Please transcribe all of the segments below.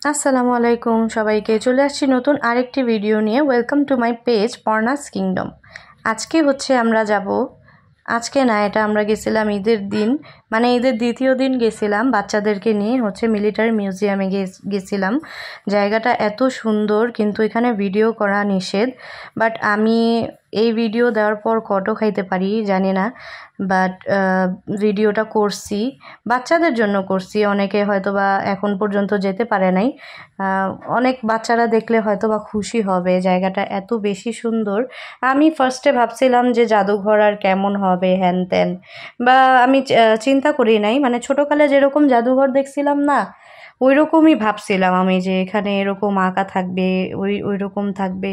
আসসালামু আলাইকুম সবাইকে, চলে আসছি নতুন আরেকটি ভিডিও নিয়ে। Welcome to my page Parna's kingdom. আজকে আমরা যাব, আজকে না, এটা আমরা গেছিলাম ঈদের দিন, মানে ঈদের দ্বিতীয় দিন গেছিলাম বাচ্চাদেরকে নিয়ে মিলিটারি মিউজিয়ামে গেছিলাম। জায়গাটা এত সুন্দর, কিন্তু এখানে ভিডিও করা নিষেধ। বাট আমি এই ভিডিও দেওয়ার পর কটও খাইতে পারি জানি না, বাট ভিডিওটা করছি, বাচ্চাদের জন্য করছি। অনেকে হয়তো বা এখন পর্যন্ত যেতে পারে নাই, অনেক বাচ্চারা দেখলে হয়তো বা খুশি হবে। জায়গাটা এত বেশি সুন্দর। আমি ফার্স্টে ভাবছিলাম যে জাদুঘর আর কেমন হবে, হ্যান ত্যান, বা আমি চিন্তা করি নাই, মানে ছোটোকালে যেরকম জাদুঘর দেখছিলাম না, ওই রকমই ভাবছিলাম আমি যে এখানে এরকম আঁকা থাকবে, ওই রকম থাকবে।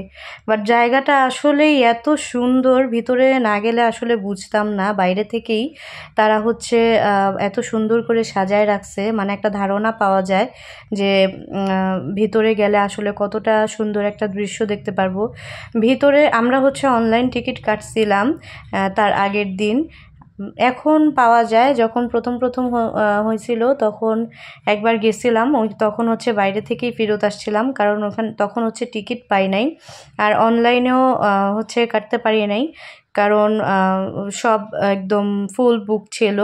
বাট জায়গাটা আসলেই এত সুন্দর, ভিতরে না গেলে আসলে বুঝতাম না। বাইরে থেকেই তারা এত সুন্দর করে সাজায় রাখছে, মানে একটা ধারণা পাওয়া যায় যে ভিতরে গেলে আসলে কতটা সুন্দর একটা দৃশ্য দেখতে পারবো। ভিতরে আমরা অনলাইন টিকিট কাটছিলাম তার আগের দিন। এখন পাওয়া যায়, যখন প্রথম হয়েছিল তখন একবার গেছিলাম, তখন বাইরে থেকেই ফেরত আসছিলাম, কারণ তখন টিকিট পাই নাই, আর অনলাইনেও কাটতে পারি নাই, কারণ সব একদম ফুল বুক ছিল।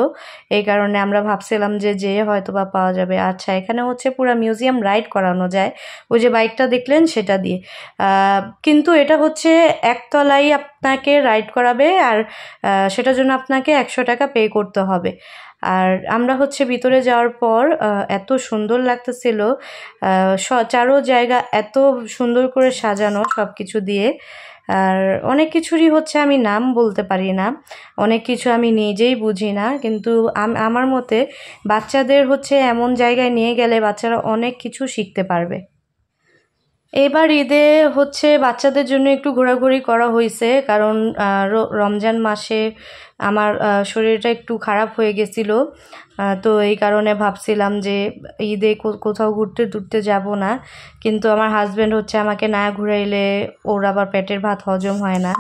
এই কারণে আমরা ভাবছিলাম যে হয়তো বা পাওয়া যাবে। আচ্ছা, এখানে পুরো মিউজিয়াম রাইড করানো যায়, ওই যে বাইকটা দেখলেন সেটা দিয়ে। কিন্তু এটা একতলাই আপনাকে রাইড করাবে, আর সেটার জন্য আপনাকে 100 টাকা পে করতে হবে। আর আমরা ভিতরে যাওয়ার পর এত সুন্দর লাগতেছিল, চারো জায়গা এত সুন্দর করে সাজানো সব কিছু দিয়ে। আর অনেক কিছুরই আমি নাম বলতে পারি না, অনেক কিছু আমি নিজেই বুঝি না, কিন্তু আমার মতে বাচ্চাদের এমন জায়গায় নিয়ে গেলে বাচ্চারা অনেক কিছু শিখতে পারবে। এবার ঈদে বাচ্চাদের জন্য একটু ঘোরাঘুরি করা হয়েছে, কারণ রমজান মাসে আমার শরীরটা একটু খারাপ হয়ে গেছিলো। তো এই কারণে ভাবছিলাম যে ঈদে কোথাও ঘুরতে যাব না, কিন্তু আমার হাজব্যান্ড আমাকে না ঘুরাইলে ওর আবার পেটের ভাত হজম হয় না।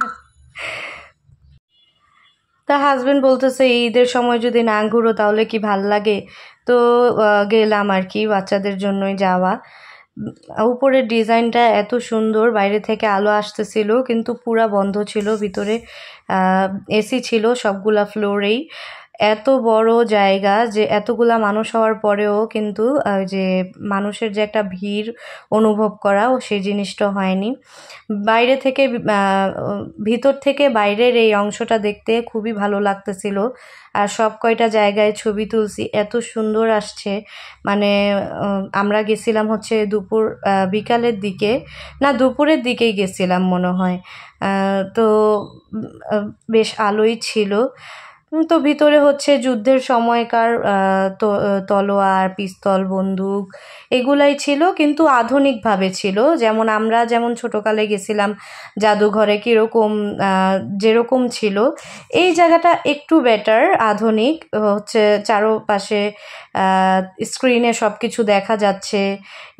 তা হাজব্যান্ড বলতেছে ঈদের সময় যদি না ঘুরো তাহলে কি ভাল লাগে। তো গেলাম আর কি, বাচ্চাদের জন্যই যাওয়া। উপরের ডিজাইনটা এত সুন্দর, বাইরে থেকে আলো আসতেছিল কিন্তু পুরা বন্ধ ছিল, ভিতরে এসি ছিল সবগুলা ফ্লোরেই। এত বড় জায়গা যে এতগুলা মানুষ হওয়ার পরেও কিন্তু যে মানুষের যে একটা ভিড় অনুভব করা, সেই জিনিসটা হয়নি। বাইরে থেকে ভিতর থেকে বাইরের এই অংশটা দেখতে খুবই ভালো লাগতেছিল। আর সব কয়টা জায়গায় ছবি তুলছি, এত সুন্দর আসছে। মানে আমরা গেছিলাম বিকালের দিকে, না দুপুরের দিকেই গেছিলাম মনে হয়। তো বেশ আলোই ছিল। তো ভিতরে যুদ্ধের সময়কার তলোয়ার, পিস্তল, বন্দুক এগুলাই ছিল, কিন্তু আধুনিকভাবে ছিল। আমরা যেমন ছোটকালে গেছিলাম জাদুঘরে কীরকম যেরকম ছিল, এই জায়গাটা একটু বেটার, আধুনিক। চারোপাশে স্ক্রিনে সব কিছু দেখা যাচ্ছে,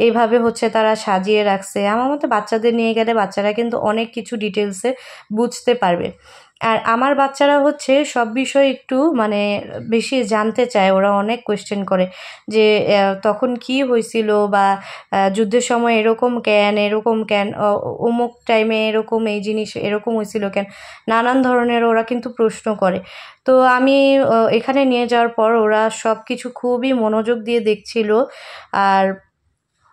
এইভাবে তারা সাজিয়ে রাখছে। আমার মতে বাচ্চাদের নিয়ে গেলে বাচ্চারা কিন্তু অনেক কিছু ডিটেলসে বুঝতে পারবে। আর আমার বাচ্চারা সব বিষয় একটু মানে বেশি জানতে চায়, ওরা অনেক কোয়েশ্চেন করে যে তখন কি হয়েছিল, বা যুদ্ধের সময় এরকম কেন অমুক টাইমে এরকম এই জিনিস এরকম হয়েছিল কেন, নানান ধরনের ওরা কিন্তু প্রশ্ন করে। তো আমি এখানে নিয়ে যাওয়ার পর ওরা সব কিছু খুবই মনোযোগ দিয়ে দেখছিল, আর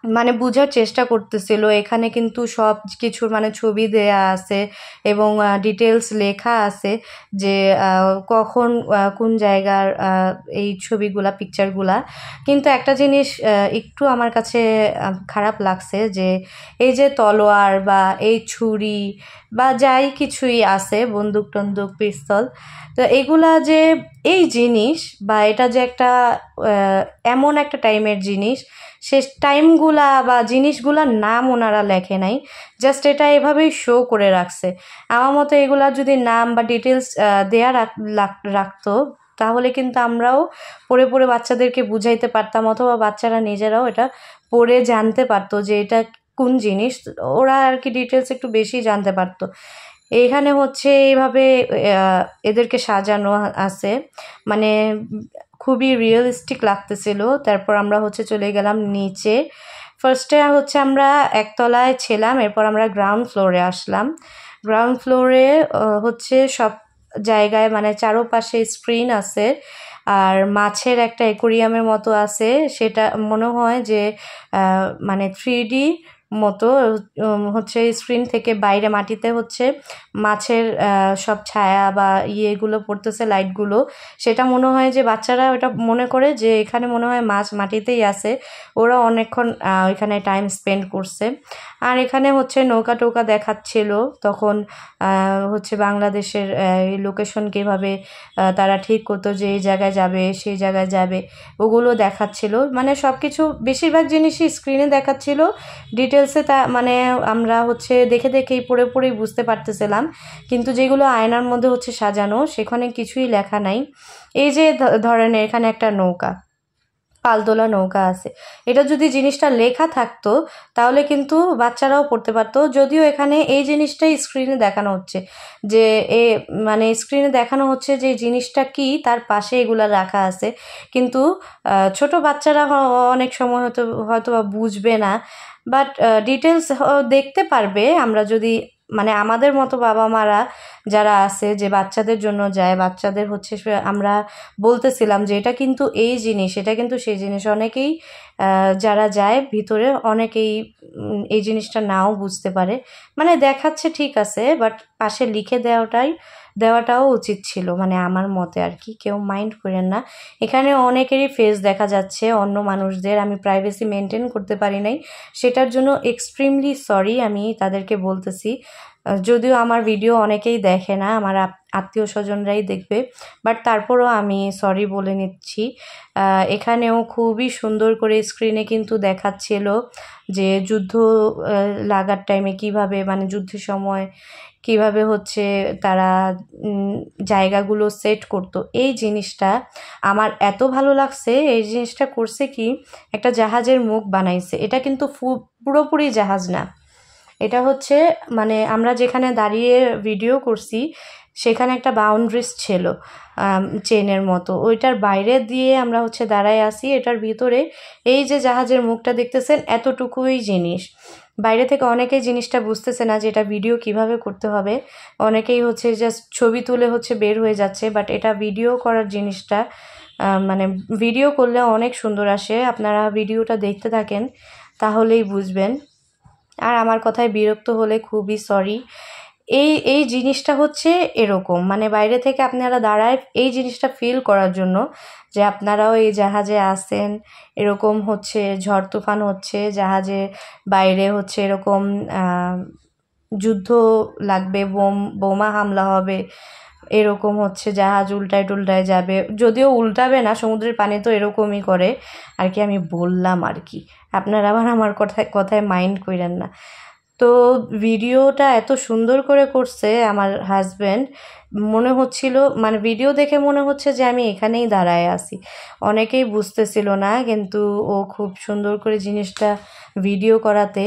মানে বোঝার চেষ্টা করতেছিল। এখানে কিন্তু সব কিছুর মানে ছবি দেয়া আছে এবং ডিটেলস লেখা আছে যে কখন কোন জায়গার এই ছবিগুলা, পিকচারগুলা। কিন্তু একটা জিনিস একটু আমার কাছে খারাপ লাগছে, যে এই যে তলোয়ার বা এই ছুরি বা যাই কিছুই আছে, বন্দুক টন্দুক, পিস্তল, তো এগুলা যে এই জিনিস, বা এটা যে একটা এমন একটা টাইমের জিনিস, সে টাইমগুলা বা জিনিসগুলার নাম ওনারা লেখে নাই, জাস্ট এটা এভাবেই শো করে রাখছে। আমার মতো এগুলা যদি নাম বা ডিটেলস দেয়া রাখতো, তাহলে কিন্তু আমরাও পড়ে পড়ে বাচ্চাদেরকে বুঝাইতে পারতাম, অথবা বাচ্চারা নিজেরাও এটা পড়ে জানতে পারতো যে এটা কোন জিনিস। ওরা আর কি ডিটেলস একটু বেশি জানতে পারতো। এইখানে এইভাবে এদেরকে সাজানো আছে, মানে খুবই রিয়েলিস্টিক লাগতেছিল। তারপর আমরা চলে গেলাম নিচে। ফার্স্টে হচ্ছে আমরা একতলায় ছিলাম, এরপর আমরা গ্রাউন্ড ফ্লোরে আসলাম। গ্রাউন্ড ফ্লোরে হচ্ছে সব জায়গায় মানে চারোপাশে স্ক্রিন আছে, আর মাছের একটা অ্যাকোরিয়ামের মতো আছে, সেটা মনে হয় যে মানে 3D মতো হচ্ছে স্ক্রিন থেকে বাইরে মাটিতে হচ্ছে মাছের সব ছায়া বা ইয়েগুলো পড়তেছে, লাইটগুলো, সেটা মনে হয় যে বাচ্চারা ওটা মনে করে যে এখানে মনে হয় মাছ মাটিতেই আছে, ওরা অনেকক্ষণ ওইখানে টাইম স্পেন্ড করছে। আর এখানে হচ্ছে নৌকা টৌকা দেখাচ্ছিল, তখন হচ্ছে বাংলাদেশের লোকেশন কীভাবে তারা ঠিক করতো যে এই জায়গায় যাবে সেই জায়গায় যাবে, ওগুলো দেখাচ্ছিল। মানে সব কিছু বেশিরভাগ জিনিসই স্ক্রিনে দেখাচ্ছিল, ডিটেলসে তা মানে আমরা হচ্ছে দেখে দেখেই পুরোপুরি বুঝতে পারতেছিলাম, কিন্তু যেগুলো আয়নার মধ্যে হচ্ছে সাজানো সেখানে কিছুই লেখা নাই। এই যে ধরেন এখানে একটা নৌকা, পালতোলা নৌকা আছে, এটা যদি জিনিসটা লেখা থাকতো তাহলে কিন্তু বাচ্চারাও পড়তে পারতো, যদিও এখানে এই জিনিসটাই স্ক্রিনে দেখানো হচ্ছে যে মানে স্ক্রিনে দেখানো হচ্ছে যে জিনিসটা কি, তার পাশে এগুলা রাখা আছে, কিন্তু ছোট বাচ্চারা অনেক সময় হয়তো বুঝবে না, বাট ডিটেলস দেখতে পারবে। আমরা যদি মানে আমাদের মতো বাবা মারা যারা আছে যে বাচ্চাদের জন্য যায়, বাচ্চাদের হচ্ছে আমরা বলতেছিলাম যে এটা কিন্তু এই জিনিস, এটা কিন্তু সেই জিনিস, অনেকেই যারা যায় ভিতরে অনেকেই এই জিনিসটা নাও বুঝতে পারে, মানে দেখাচ্ছে ঠিক আছে, বাট পাশে লিখে দেওয়াটাও উচিত ছিল, মানে আমার মতে আর কি, কেউ মাইন্ড করেন না। এখানে অনেকেরই ফেস দেখা যাচ্ছে, অন্য মানুষদের, আমি প্রাইভেসি মেনটেন করতে পারি নাই, সেটার জন্য এক্সট্রিমলি সরি আমি তাদেরকে বলতেছি। যদিও আমার ভিডিও অনেকেই দেখে না, আমার আত্মীয় স্বজনরাই দেখবে, বাট তারপরও আমি সরি বলে নিচ্ছি। এখানেও খুবই সুন্দর করে স্ক্রিনে কিন্তু দেখাচ্ছিল যে যুদ্ধ লাগার টাইমে কিভাবে, মানে যুদ্ধের সময় কিভাবে হচ্ছে তারা জায়গাগুলো সেট করতো। এই জিনিসটা আমার এত ভালো লাগছে। এই জিনিসটা করছে কি, একটা জাহাজের মুখ বানাইছে, এটা কিন্তু পুরোপুরি জাহাজ না, এটা হচ্ছে মানে আমরা যেখানে দাঁড়িয়ে ভিডিও করছি সেখানে একটা বাউন্ডারিজ ছিল চেনের মতো, ওইটার বাইরে দিয়ে আমরা হচ্ছে দাঁড়ায় আসি, এটার ভিতরে এই যে জাহাজের মুখটা দেখতেছেন এতটুকুই জিনিস। বাইরে থেকে অনেকেই জিনিসটা বুঝতেছে না যে এটা ভিডিও কিভাবে করতে হবে, অনেকেই হচ্ছে জাস্ট ছবি তুলে হচ্ছে বের হয়ে যাচ্ছে, বাট এটা ভিডিও করার জিনিসটা মানে ভিডিও করলে অনেক সুন্দর আসে। আপনারা ভিডিওটা দেখতে থাকেন তাহলেই বুঝবেন। আর আমার কথায় বিরক্ত হলে খুবই সরি। এই জিনিসটা হচ্ছে এরকম, মানে বাইরে থেকে আপনারা দাঁড়ায় এই জিনিসটা ফিল করার জন্য যে আপনারাও এই জাহাজে আসেন, এরকম হচ্ছে ঝড় তুফান হচ্ছে, জাহাজে বাইরে হচ্ছে এরকম যুদ্ধ লাগবে, বোমা হামলা হবে, এরকম হচ্ছে জাহাজ উল্টায় যাবে, যদিও উল্টাবে না, সমুদ্রের পানি তো এরকমই করে আর কি, আমি বললাম আর কি, আপনারা আবার আমার কথায় মাইন্ড করেন না। তো ভিডিওটা এত সুন্দর করে করছে আমার হাজব্যান্ড, মনে হচ্ছিল মানে ভিডিও দেখে মনে হচ্ছে যে আমি এখানেই দাঁড়ায় আছি। অনেকেই বুঝতেছিল না, কিন্তু ও খুব সুন্দর করে জিনিসটা ভিডিও করাতে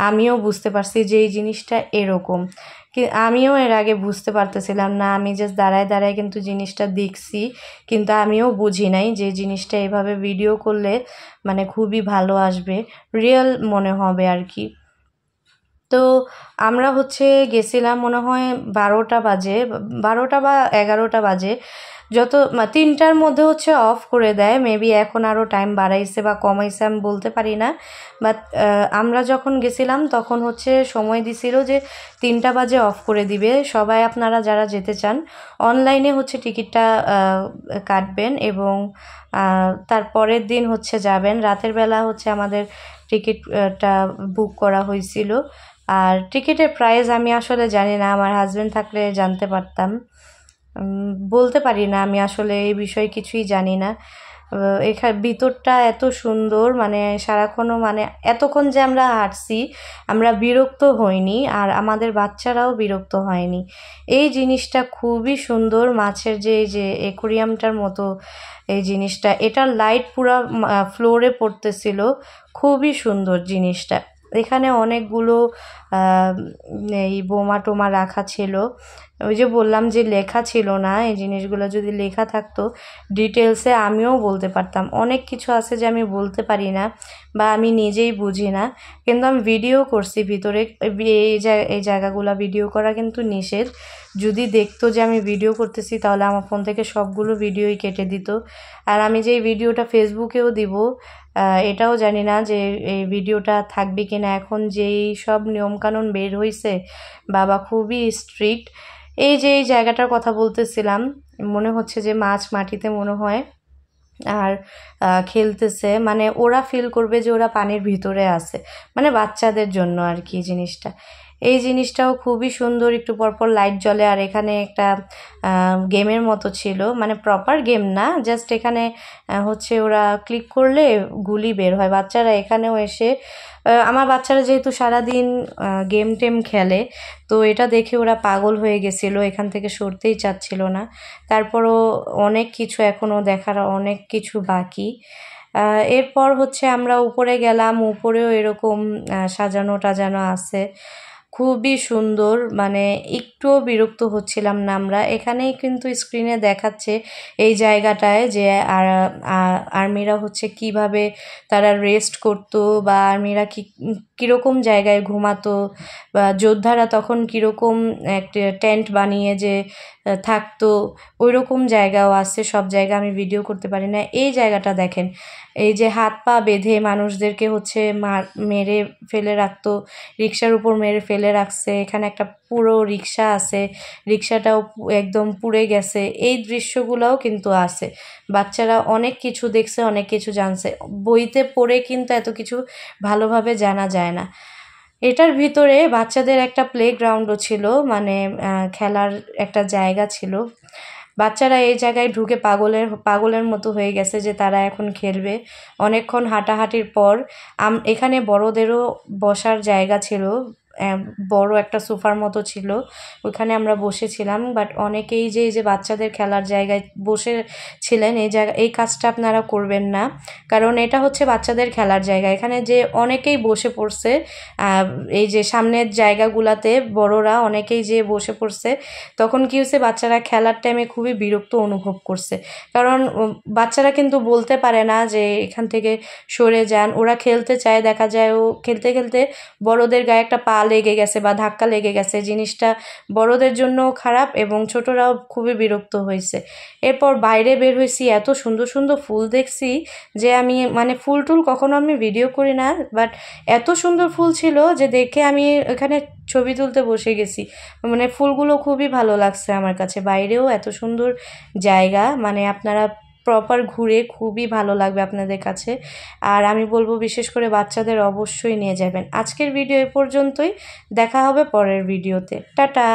আমিও বুঝতে পারছি যে এই জিনিসটা এরকম। আমিও এর আগে বুঝতে পারতেছিলাম না, আমি জাস্ট দাঁড়ায় কিন্তু জিনিসটা দেখছি, কিন্তু আমিও বুঝি নাই যে জিনিসটা এভাবে ভিডিও করলে মানে খুবই ভালো আসবে, রিয়েল মনে হবে আর কি। তো আমরা হচ্ছে গেছিলাম মনে হয় 12টা বাজে, 12টা বা 11টা বাজে, যত 3টার মধ্যে হচ্ছে অফ করে দেয়, মেবি এখন আরও টাইম বাড়াইছে বা কমাইছে আমি বলতে পারি না, বাট আমরা যখন গেছিলাম তখন হচ্ছে সময় দিছিল যে 3টা বাজে অফ করে দিবে। সবাই আপনারা যারা যেতে চান অনলাইনে হচ্ছে টিকিটটা কাটবেন এবং তারপরের দিন হচ্ছে যাবেন। রাতের বেলা হচ্ছে আমাদের টিকিটটা বুক করা হয়েছিল, আর টিকিটের প্রাইস আমি আসলে জানি না, আমার হাজব্যান্ড থাকলে জানতে পারতাম, বলতে পারি না, আমি আসলে এই বিষয়ে কিছুই জানি না। ভিতরটা এত সুন্দর, মানে সারাক্ষণও মানে এতক্ষণ যে আমরা হাঁটছি আমরা বিরক্ত হইনি, আর আমাদের বাচ্চারাও বিরক্ত হয়নি। এই জিনিসটা খুবই সুন্দর, মাছের যে এই যে অ্যাকোয়ারিয়ামটার মতো এই জিনিসটা, এটার লাইট পুরো ফ্লোরে পড়তেছিল, খুবই সুন্দর জিনিসটা। এখানে অনেকগুলো এই বোমা টোমা রাখা ছিল, ওই যে বললাম যে লেখা ছিল না, এই জিনিসগুলো যদি লেখা থাকতো ডিটেলসে আমিও বলতে পারতাম। অনেক কিছু আছে যে আমি বলতে পারি না বা আমি নিজেই বুঝি না, কিন্তু আমি ভিডিও করছি ভিতরে। এই জায়গাগুলো ভিডিও করা কিন্তু নিষেধ। যদি দেখতো যে আমি ভিডিও করতেছি তাহলে আমার ফোন থেকে সবগুলো ভিডিওই কেটে দিত। আর আমি যে এই ভিডিওটা ফেসবুকেও দিব, এটাও জানি না যে এই ভিডিওটা থাকবে কিনা। এখন যেই সব নিয়মকানুন বের হয়েছে, বাবা খুবই স্ট্রিক্ট। এই যে এই জায়গাটার কথা বলতেছিলাম, মনে হচ্ছে যে মাছ মাটিতে মনে হয় আর খেলতেছে, মানে ওরা ফিল করবে যে ওরা পানির ভিতরে আছে, মানে বাচ্চাদের জন্য আর কি জিনিসটা। এই জিনিসটাও খুবই সুন্দর, একটু পরপর লাইট জ্বলে। আর এখানে একটা গেমের মতো ছিল, মানে প্রপার গেম না, জাস্ট এখানে হচ্ছে ওরা ক্লিক করলে গুলি বের হয়। বাচ্চারা এখানেও এসে, আমার বাচ্চারা যেহেতু সারাদিন গেম টেম খেলে, তো এটা দেখে ওরা পাগল হয়ে গেছিলো, এখান থেকে সরতেই চাচ্ছিল না। তারপরও অনেক কিছু এখনও দেখার অনেক কিছু বাকি। এরপর হচ্ছে আমরা উপরে গেলাম, উপরেও এরকম সাজানো টাজানো আছে, খুবই সুন্দর। মানে একটুও বিরক্ত হচ্ছিলাম না আমরা। এখানেই কিন্তু স্ক্রিনে দেখাচ্ছে এই জায়গাটায় যে আর্মিরা হচ্ছে কিভাবে তারা রেস্ট করতো, বা আর্মিরা কীরকম জায়গায় ঘুমাতো, বা যোদ্ধারা তখন কীরকম একটা টেন্ট বানিয়ে যে থাকতো, ওই রকম জায়গাও আছে। সব জায়গা আমি ভিডিও করতে পারি না। এই জায়গাটা দেখেন, এই যে হাত পা বেঁধে মানুষদেরকে হচ্ছে মেরে ফেলে রাখতো, রিক্সার উপর মেরে ফেলে রাখছে। এখানে একটা পুরো রিক্সা আছে, রিক্সাটাও একদম পুড়ে গেছে। এই দৃশ্যগুলোও কিন্তু আছে। বাচ্চারা অনেক কিছু দেখছে, অনেক কিছু জানছে। বইতে পড়ে কিন্তু এত কিছু ভালোভাবে জানা যায় না। এটার ভিতরে বাচ্চাদের একটা প্লেগ্রাউন্ডও ছিল, মানে খেলার একটা জায়গা ছিল। বাচ্চারা এই জায়গায় ঢুকে পাগলের মতো হয়ে গেছে যে তারা এখন খেলবে। অনেকক্ষণ হাঁটাহাঁটির পর এখানে বড়দেরও বসার জায়গা ছিল, বড় একটা সোফার মতো ছিল, ওখানে আমরা বসেছিলাম। বাট অনেকেই যে এই যে বাচ্চাদের খেলার জায়গায় বসেছিলেন, এই কাজটা আপনারা করবেন না, কারণ এটা হচ্ছে বাচ্চাদের খেলার জায়গা। এখানে যে অনেকেই বসে পড়ছে, এই যে সামনের জায়গাগুলাতে বড়রা অনেকেই যে বসে পড়ছে, তখন কি হয়েছে, বাচ্চারা খেলার টাইমে খুবই বিরক্ত অনুভব করছে। কারণ বাচ্চারা কিন্তু বলতে পারে না যে এখান থেকে সরে যান। ওরা খেলতে চায়, দেখা যায় ও খেলতে খেলতে বড়দের গায়ে একটা পা লেগে গেছে বা ধাক্কা লেগে গেছে। জিনিসটা বড়দের জন্যও খারাপ এবং ছোটরাও খুবই বিরক্ত হয়েছে। এরপর বাইরে বের হয়েছি, এত সুন্দর সুন্দর ফুল দেখছি যে আমি, মানে ফুল টুল কখনো আমি ভিডিও করি না, বাট এত সুন্দর ফুল ছিল যে দেখে আমি এখানে ছবি তুলতে বসে গেছি। মানে ফুলগুলো খুবই ভালো লাগছে আমার কাছে। বাইরেও এত সুন্দর জায়গা, মানে আপনারা প্রপার ঘুরে খুবই ভালো লাগবে আপনাদের কাছে। আর আমি বলবো বিশেষ করে বাচ্চাদের অবশ্যই নিয়ে যাবেন। আজকের ভিডিও এ পর্যন্তই, দেখা হবে পরের ভিডিওতে। টাটা।